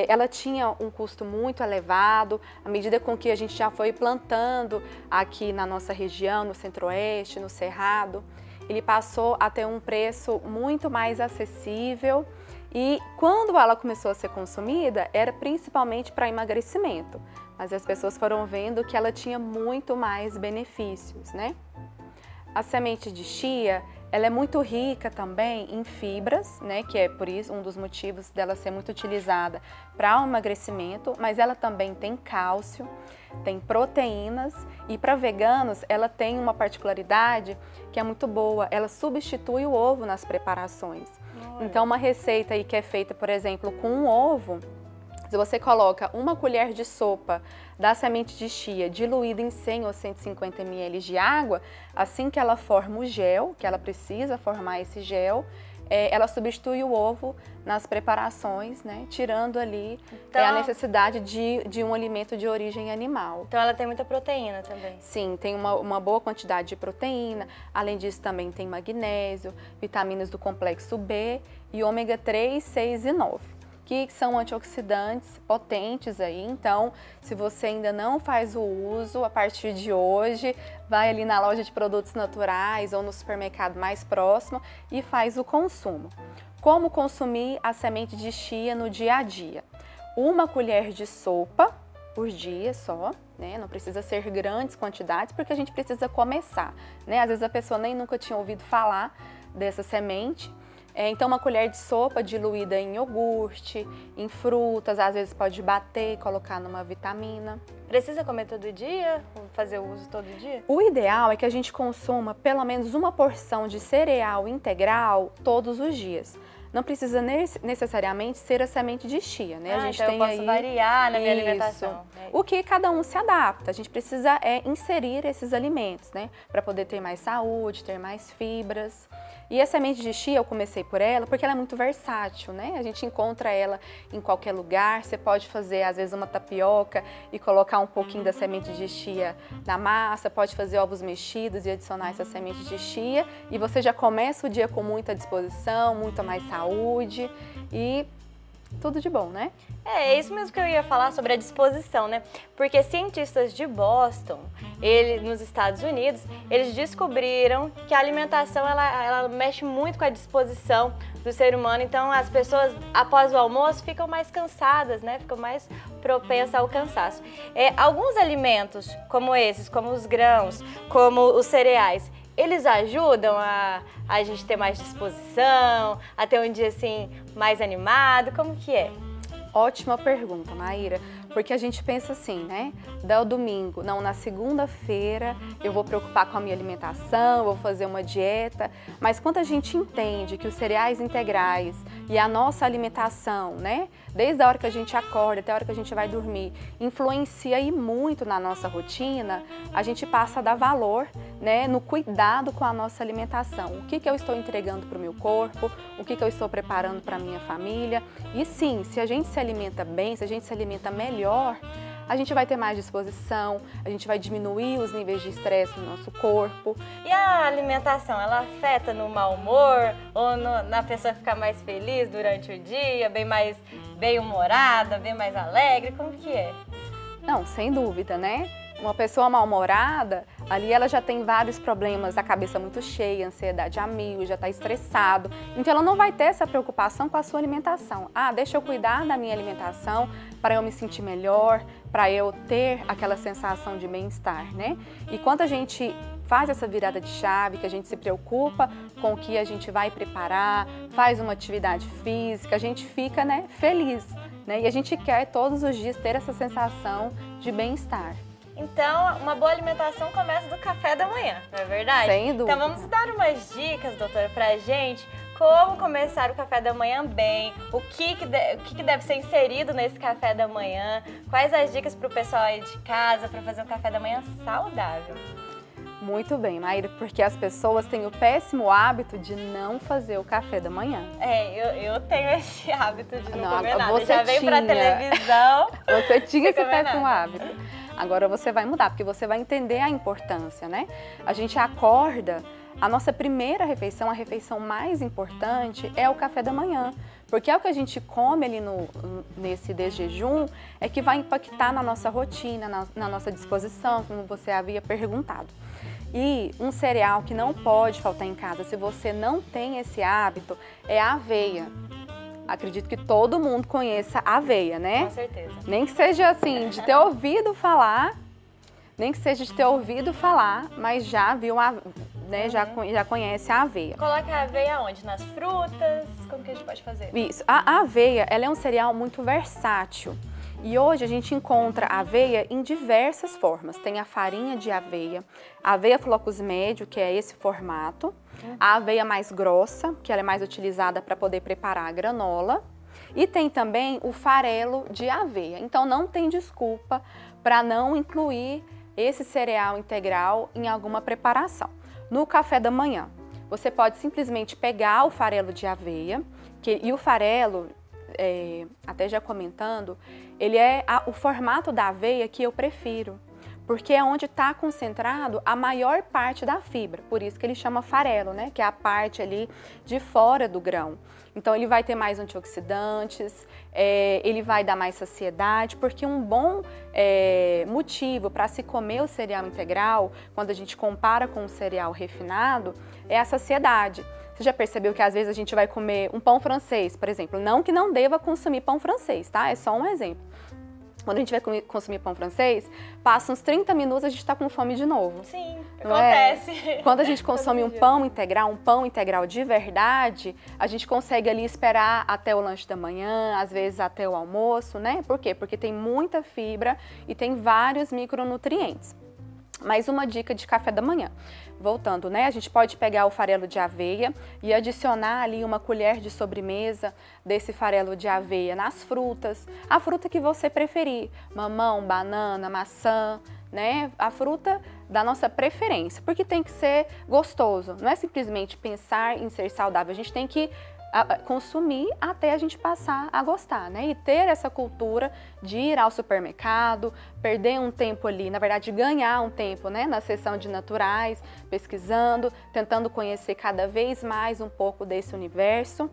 ela tinha um custo muito elevado. À medida com que a gente já foi plantando aqui na nossa região, no Centro-Oeste, no Cerrado, ele passou a ter um preço muito mais acessível. E quando ela começou a ser consumida, era principalmente para emagrecimento. Mas as pessoas foram vendo que ela tinha muito mais benefícios, né? A semente de chia, ela é muito rica também em fibras, né? Que é por isso um dos motivos dela ser muito utilizada para o emagrecimento, mas ela também tem cálcio, tem proteínas e para veganos ela tem uma particularidade que é muito boa, ela substitui o ovo nas preparações. Então uma receita aí que é feita, por exemplo, com um ovo, se você coloca uma colher de sopa da semente de chia diluída em 100 ou 150 ml de água, assim que ela forma o gel, que ela precisa formar esse gel, ela substitui o ovo nas preparações, né, tirando ali a necessidade de um alimento de origem animal. Então ela tem muita proteína também? Sim, tem uma boa quantidade de proteína, além disso também tem magnésio, vitaminas do complexo B e ômega 3, 6 e 9. Que são antioxidantes potentes aí, então se você ainda não faz o uso, a partir de hoje, vai ali na loja de produtos naturais ou no supermercado mais próximo e faz o consumo. Como consumir a semente de chia no dia a dia? Uma colher de sopa por dia só, né? Não precisa ser grandes quantidades, porque a gente precisa começar, né? Às vezes a pessoa nem nunca tinha ouvido falar dessa semente. Então uma colher de sopa diluída em iogurte, em frutas, às vezes pode bater e colocar numa vitamina. Precisa comer todo dia? Fazer o uso todo dia? O ideal é que a gente consuma pelo menos uma porção de cereal integral todos os dias. Não precisa necessariamente ser a semente de chia, né? A gente então tem eu posso variar na minha alimentação. O que cada um se adapta. A gente precisa inserir esses alimentos, né? Para poder ter mais saúde, ter mais fibras. E a semente de chia, eu comecei por ela porque ela é muito versátil, né? A gente encontra ela em qualquer lugar. Você pode fazer, às vezes, uma tapioca e colocar um pouquinho da semente de chia na massa. Pode fazer ovos mexidos e adicionar essa semente de chia. E você já começa o dia com muita disposição, muito mais saúde e tudo de bom, né? É isso mesmo que eu ia falar sobre a disposição, né? Porque cientistas de Boston, nos Estados Unidos, eles descobriram que a alimentação ela mexe muito com a disposição do ser humano. Então as pessoas após o almoço ficam mais cansadas, né? Ficam mais propensas ao cansaço. Alguns alimentos como esses, como os grãos, como os cereais, eles ajudam a gente ter mais disposição, a ter um dia assim mais animado? Como que é? Ótima pergunta, Maíra, Porque a gente pensa assim, né? Dá o domingo, não, na segunda-feira eu vou preocupar com a minha alimentação, vou fazer uma dieta. Mas quando a gente entende que os cereais integrais e a nossa alimentação, né? Desde a hora que a gente acorda até a hora que a gente vai dormir, influencia aí muito na nossa rotina, a gente passa a dar valor, né, no cuidado com a nossa alimentação. O que eu estou entregando para o meu corpo, o que eu estou preparando para a minha família. E sim, se a gente se alimenta bem, se a gente se alimenta melhor, a gente vai ter mais disposição, a gente vai diminuir os níveis de estresse no nosso corpo. E a alimentação, ela afeta no mau humor ou na pessoa ficar mais feliz durante o dia, bem mais bem-humorada, bem mais alegre? Como que é? Não, sem dúvida, né? Uma pessoa mal-humorada, ali ela já tem vários problemas, a cabeça muito cheia, ansiedade a mil, já está estressado. Então ela não vai ter essa preocupação com a sua alimentação. Ah, deixa eu cuidar da minha alimentação para eu me sentir melhor, para eu ter aquela sensação de bem-estar, né? E quando a gente faz essa virada de chave, que a gente se preocupa com o que a gente vai preparar, faz uma atividade física, a gente fica, né, feliz, né? E a gente quer todos os dias ter essa sensação de bem-estar. Então, uma boa alimentação começa do café da manhã, não é verdade? Sem dúvida. Então, vamos dar umas dicas, doutora, pra gente, como começar o café da manhã bem, o que deve ser inserido nesse café da manhã, quais as dicas pro pessoal aí de casa para fazer um café da manhã saudável. Muito bem, Maíra, porque as pessoas têm o péssimo hábito de não fazer o café da manhã. Eu tenho esse hábito de não comer nada. Você já veio pra televisão. Você tinha esse péssimo hábito. Agora você vai mudar, porque você vai entender a importância, né? A gente acorda, a nossa primeira refeição, a refeição mais importante é o café da manhã. Porque é o que a gente come ali nesse desjejum, é que vai impactar na nossa rotina, na nossa disposição, como você havia perguntado. E um cereal que não pode faltar em casa, se você não tem esse hábito, é a aveia. Acredito que todo mundo conheça a aveia, né? Com certeza. Nem que seja assim, de ter ouvido falar, mas já viu, né, já conhece a aveia. Coloca a aveia onde? Nas frutas? Como que a gente pode fazer? Isso. A aveia, ela é um cereal muito versátil. E hoje a gente encontra a aveia em diversas formas. Tem a farinha de aveia, a aveia flocos médio, que é esse formato, a aveia mais grossa, que ela é mais utilizada para poder preparar a granola, e tem também o farelo de aveia. Então não tem desculpa para não incluir esse cereal integral em alguma preparação. No café da manhã, você pode simplesmente pegar o farelo de aveia, e o farelo, até já comentando, ele é o formato da aveia que eu prefiro, porque é onde está concentrado a maior parte da fibra, por isso que ele chama farelo, né? Que é a parte ali de fora do grão. Então ele vai ter mais antioxidantes, ele vai dar mais saciedade, porque um bom motivo para se comer o cereal integral, quando a gente compara com o cereal refinado, é a saciedade. Você já percebeu que às vezes a gente vai comer um pão francês, por exemplo? Não que não deva consumir pão francês, tá? É só um exemplo. Quando a gente vai consumir pão francês, passa uns 30 minutos e a gente está com fome de novo. Sim, acontece. Quando a gente consome um pão integral de verdade, a gente consegue ali esperar até o lanche da manhã, às vezes até o almoço, né? Por quê? Porque tem muita fibra e tem vários micronutrientes. Mais uma dica de café da manhã. Voltando, né? A gente pode pegar o farelo de aveia e adicionar ali uma colher de sobremesa desse farelo de aveia nas frutas. A fruta que você preferir, mamão, banana, maçã, né? A fruta da nossa preferência, porque tem que ser gostoso. Não é simplesmente pensar em ser saudável, a gente tem que consumir até a gente passar a gostar, né? E ter essa cultura de ir ao supermercado, perder um tempo ali, na verdade ganhar um tempo, né? Na seção de naturais, pesquisando, tentando conhecer cada vez mais um pouco desse universo.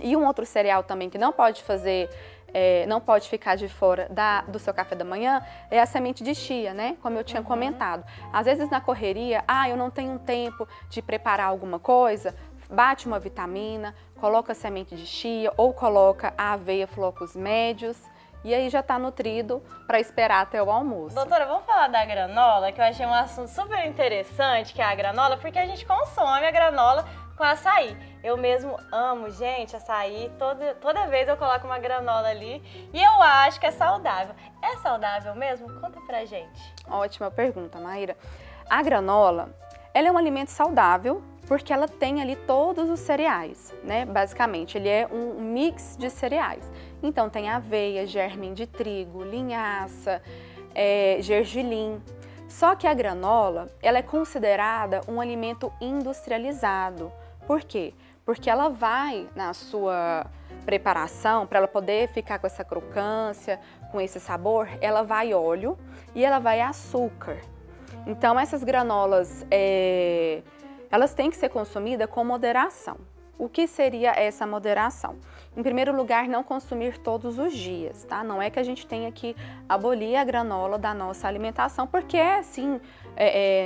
E um outro cereal também que não pode fazer, não pode ficar de fora do seu café da manhã é a semente de chia, né? Como eu tinha comentado. Às vezes na correria, eu não tenho tempo de preparar alguma coisa, bate uma vitamina, coloca a semente de chia ou coloca a aveia flocos médios e aí já está nutrido para esperar até o almoço. Doutora, vamos falar da granola, que eu achei um assunto super interessante, que é a granola, porque a gente consome a granola com açaí. Eu mesmo amo, gente, açaí. Toda vez eu coloco uma granola ali e eu acho que é saudável. É saudável mesmo? Conta pra gente. Ótima pergunta, Maíra. A granola, ela é um alimento saudável porque ela tem ali todos os cereais, né? Basicamente, ele é um mix de cereais. Então, tem aveia, germe de trigo, linhaça, gergelim. Só que a granola, ela é considerada um alimento industrializado. Por quê? Porque ela vai, na sua preparação, para ela poder ficar com essa crocância, com esse sabor, ela vai óleo e ela vai açúcar. Então, essas granolas, elas têm que ser consumidas com moderação. O que seria essa moderação? Em primeiro lugar, não consumir todos os dias, tá? Não é que a gente tenha que abolir a granola da nossa alimentação, porque sim,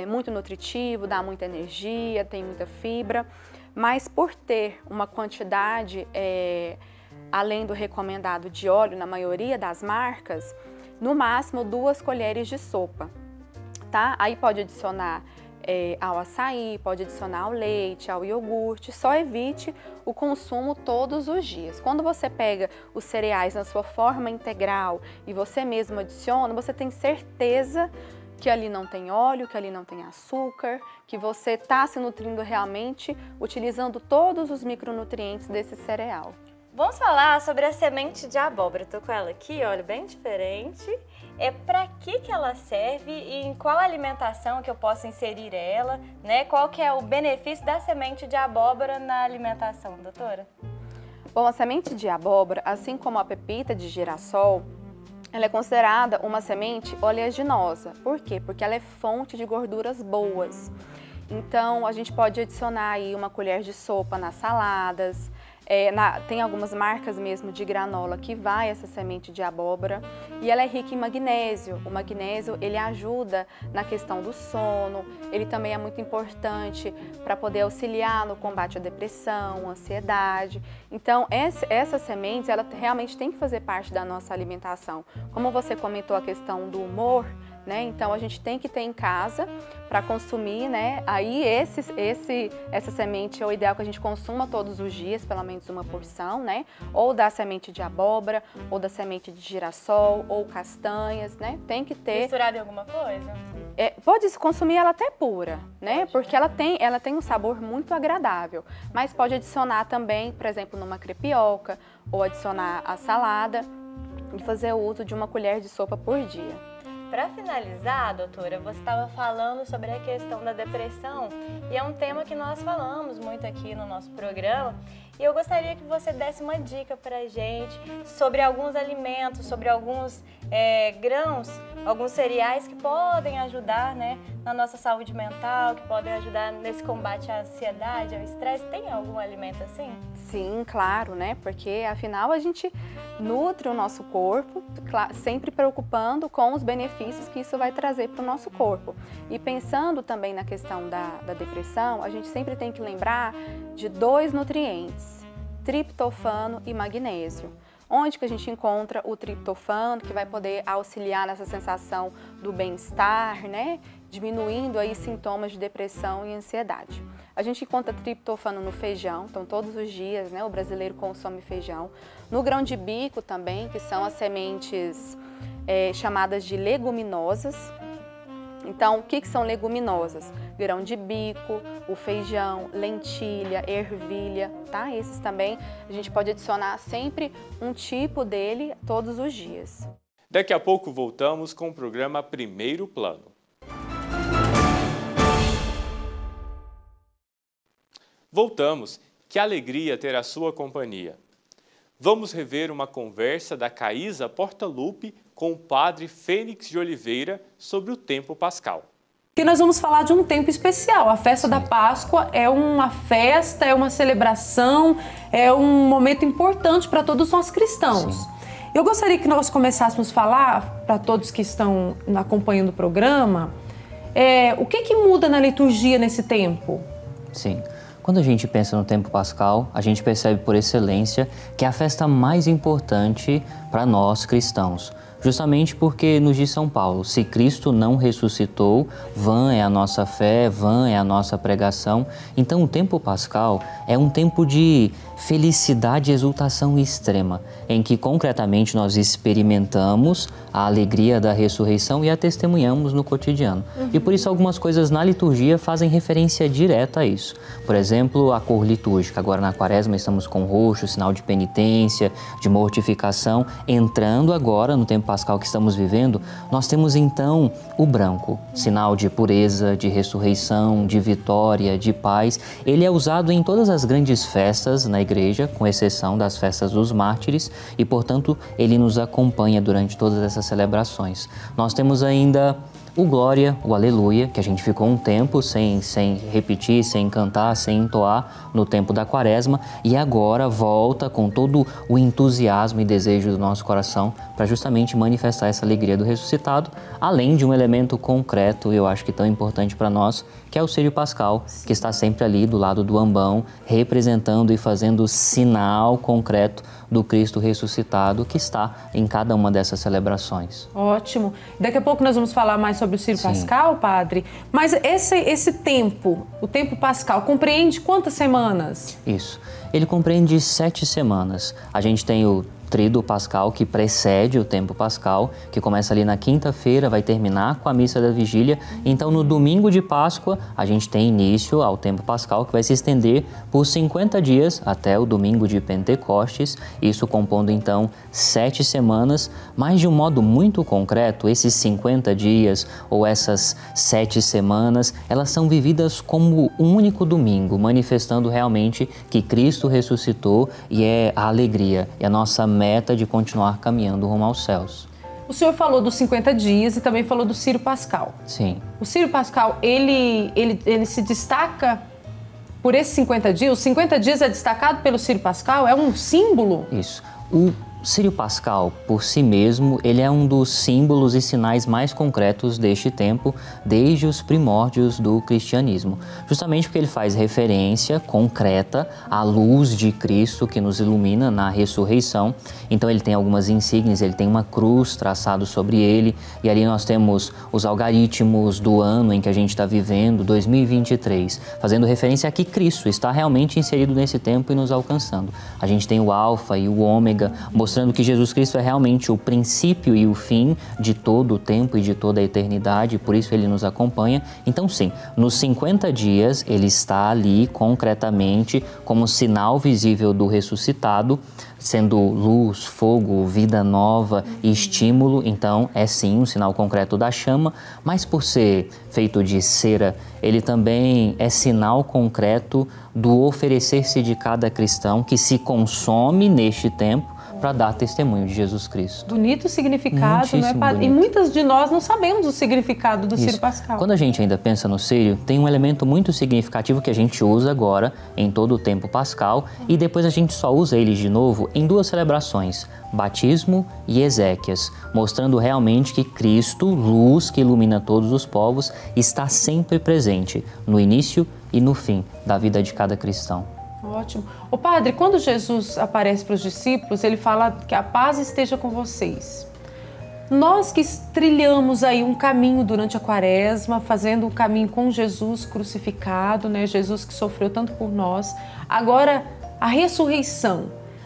muito nutritivo, dá muita energia, tem muita fibra, mas por ter uma quantidade além do recomendado de óleo na maioria das marcas, no máximo 2 colheres de sopa, tá? Aí pode adicionar ao açaí, pode adicionar ao leite, ao iogurte, só evite o consumo todos os dias. Quando você pega os cereais na sua forma integral e você mesmo adiciona, você tem certeza que ali não tem óleo, que ali não tem açúcar, que você está se nutrindo realmente utilizando todos os micronutrientes desse cereal. Vamos falar sobre a semente de abóbora. Estou com ela aqui, olha, bem diferente. Para que ela serve e em qual alimentação que eu posso inserir ela, né? Qual que é o benefício da semente de abóbora na alimentação, doutora? Bom, a semente de abóbora, assim como a pepita de girassol, ela é considerada uma semente oleaginosa. Por quê? Porque ela é fonte de gorduras boas. Então, a gente pode adicionar aí 1 colher de sopa nas saladas. Tem algumas marcas mesmo de granola que vai essa semente de abóbora e ela é rica em magnésio. O magnésio, ele ajuda na questão do sono, ele também é muito importante para poder auxiliar no combate à depressão, ansiedade. Então, essas sementes, ela realmente tem que fazer parte da nossa alimentação. Como você comentou a questão do humor, né? Então, a gente tem que ter em casa para consumir, né? Aí, essa semente é o ideal que a gente consuma todos os dias, pelo menos 1 porção, né? Ou da semente de abóbora, ou da semente de girassol, ou castanhas, né? Tem que ter... Misturada em alguma coisa? Pode consumir ela até pura, né? Porque ela tem um sabor muito agradável. Mas pode adicionar também, por exemplo, numa crepioca, ou adicionar a salada e fazer o uso de 1 colher de sopa por dia. Para finalizar, doutora, você estava falando sobre a questão da depressão e é um tema que nós falamos muito aqui no nosso programa e eu gostaria que você desse uma dica para a gente sobre alguns alimentos, sobre alguns grãos, alguns cereais que podem ajudar, né, na nossa saúde mental, que podem ajudar nesse combate à ansiedade, ao estresse. Tem algum alimento assim? Sim, claro, né? Porque afinal a gente nutre o nosso corpo, sempre preocupando com os benefícios que isso vai trazer para o nosso corpo. E pensando também na questão da depressão, a gente sempre tem que lembrar de 2 nutrientes, triptofano e magnésio. Onde que a gente encontra o triptofano, que vai poder auxiliar nessa sensação do bem-estar, né? Diminuindo aí sintomas de depressão e ansiedade. A gente encontra triptofano no feijão, então todos os dias, né, o brasileiro consome feijão. No grão de bico também, que são as sementes chamadas de leguminosas. Então, o que são leguminosas? Grão de bico, o feijão, lentilha, ervilha, tá? Esses também a gente pode adicionar sempre um tipo dele todos os dias. Daqui a pouco voltamos com o programa Primeiro Plano. Voltamos, que alegria ter a sua companhia. Vamos rever uma conversa da Caísa Portaluppi com o padre Fênix de Oliveira sobre o tempo pascal. Que nós vamos falar de um tempo especial. A festa da Páscoa é uma festa, é uma celebração, é um momento importante para todos nós cristãos. Sim. Eu gostaria que nós começássemos a falar, para todos que estão acompanhando o programa, o que muda na liturgia nesse tempo? Sim. Quando a gente pensa no tempo pascal, a gente percebe por excelência que é a festa mais importante para nós cristãos. justamente porque nos diz São Paulo, se Cristo não ressuscitou, vã é a nossa fé, vã é a nossa pregação. Então o tempo pascal é um tempo de felicidade e exultação extrema, em que concretamente nós experimentamos a alegria da ressurreição e a testemunhamos no cotidiano. E por isso algumas coisas na liturgia fazem referência direta a isso. Por exemplo, a cor litúrgica. Agora na quaresma estamos com roxo, sinal de penitência, de mortificação. Entrando agora no tempo pascal que estamos vivendo, nós temos então o branco, sinal de pureza, de ressurreição, de vitória, de paz. Ele é usado em todas as grandes festas na igreja, com exceção das festas dos mártires, e portanto ele nos acompanha durante todas essas celebrações. Nós temos ainda o Glória, o Aleluia, que a gente ficou um tempo sem repetir, sem cantar, sem entoar no tempo da quaresma, e agora volta com todo o entusiasmo e desejo do nosso coração para justamente manifestar essa alegria do ressuscitado, além de um elemento concreto, eu acho que tão importante para nós, que é o Círio Pascal, que está sempre ali do lado do ambão, representando e fazendo sinal concreto do Cristo ressuscitado que está em cada uma dessas celebrações. Ótimo. Daqui a pouco nós vamos falar mais sobre o Círio Pascal, padre. Mas esse tempo, o tempo pascal, compreende quantas semanas? Isso. Ele compreende 7 semanas. A gente tem o Tríduo Pascal, que precede o tempo pascal, que começa ali na quinta-feira, vai terminar com a missa da vigília. Então, no domingo de Páscoa, a gente tem início ao tempo pascal, que vai se estender por 50 dias até o domingo de Pentecostes, isso compondo então 7 semanas, mas de um modo muito concreto, esses 50 dias ou essas 7 semanas, elas são vividas como um único domingo, manifestando realmente que Cristo ressuscitou e é a alegria, e a nossa meta de continuar caminhando rumo aos céus. O senhor falou dos 50 dias e também falou do Círio Pascal. Sim. O Círio Pascal, ele se destaca por esses 50 dias? Os 50 dias é destacado pelo Círio Pascal? É um símbolo? Isso. O Círio Pascal, por si mesmo, ele é um dos símbolos e sinais mais concretos deste tempo, desde os primórdios do cristianismo. Justamente porque ele faz referência concreta à luz de Cristo que nos ilumina na ressurreição. Então ele tem algumas insígnias, ele tem uma cruz traçada sobre ele, e ali nós temos os algarismos do ano em que a gente está vivendo, 2023, fazendo referência a que Cristo está realmente inserido nesse tempo e nos alcançando. A gente tem o Alfa e o Ômega, mostrando que Jesus Cristo é realmente o princípio e o fim de todo o tempo e de toda a eternidade, por isso ele nos acompanha. Então sim, nos 50 dias ele está ali concretamente como sinal visível do ressuscitado, sendo luz, fogo, vida nova e estímulo. Então é sim um sinal concreto da chama, mas por ser feito de cera, ele também é sinal concreto do oferecer-se de cada cristão que se consome neste tempo para dar testemunho de Jesus Cristo. Bonito significado, né, padre? E muitas de nós não sabemos o significado do Círio Pascal. Quando a gente ainda pensa no Círio, tem um elemento muito significativo que a gente usa agora em todo o tempo pascal e depois a gente só usa ele de novo em 2 celebrações, batismo e exéquias, mostrando realmente que Cristo, luz que ilumina todos os povos, está sempre presente no início e no fim da vida de cada cristão. Ótimo. Ô padre, quando Jesus aparece para os discípulos, ele fala que a paz esteja com vocês. Nós que trilhamos aí um caminho durante a quaresma, fazendo um caminho com Jesus crucificado, né? Jesus que sofreu tanto por nós. Agora, a ressurreição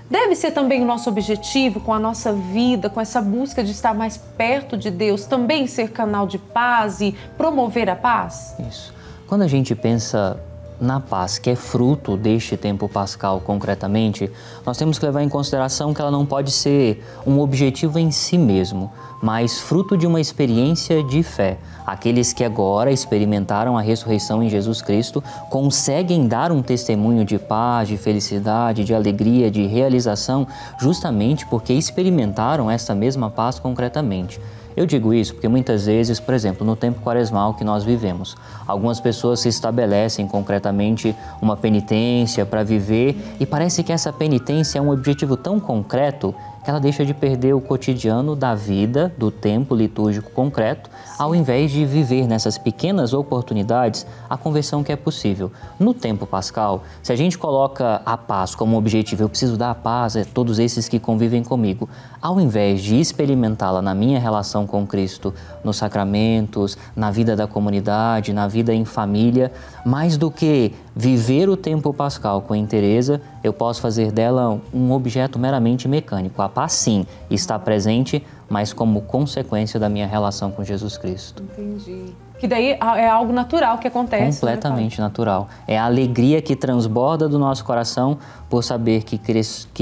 deve ser também o nosso objetivo com a nossa vida, com essa busca de estar mais perto de Deus, também ser canal de paz e promover a paz? Isso. Quando a gente pensa na paz, que é fruto deste tempo pascal concretamente, nós temos que levar em consideração que ela não pode ser um objetivo em si mesmo, mas fruto de uma experiência de fé. Aqueles que agora experimentaram a ressurreição em Jesus Cristo conseguem dar um testemunho de paz, de felicidade, de alegria, de realização, justamente porque experimentaram essa mesma paz concretamente. Eu digo isso porque muitas vezes, por exemplo, no tempo quaresmal que nós vivemos, algumas pessoas se estabelecem concretamente uma penitência para viver e parece que essa penitência é um objetivo tão concreto ela deixa de perder o cotidiano da vida, do tempo litúrgico concreto, ao invés de viver nessas pequenas oportunidades a conversão que é possível. No tempo pascal, se a gente coloca a paz como objetivo, eu preciso dar a paz a todos esses que convivem comigo, ao invés de experimentá-la na minha relação com Cristo, nos sacramentos, na vida da comunidade, na vida em família, mais do que viver o tempo pascal com inteireza, eu posso fazer dela um objeto meramente mecânico. A paz, sim, está presente, mas como consequência da minha relação com Jesus Cristo. Entendi. Que daí é algo natural que acontece. Completamente natural. É a alegria que transborda do nosso coração por saber que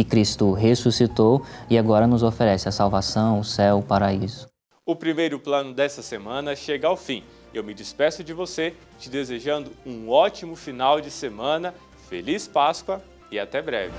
Cristo ressuscitou e agora nos oferece a salvação, o céu, o paraíso. O primeiro plano dessa semana chega ao fim. Eu me despeço de você, te desejando um ótimo final de semana, feliz Páscoa e até breve.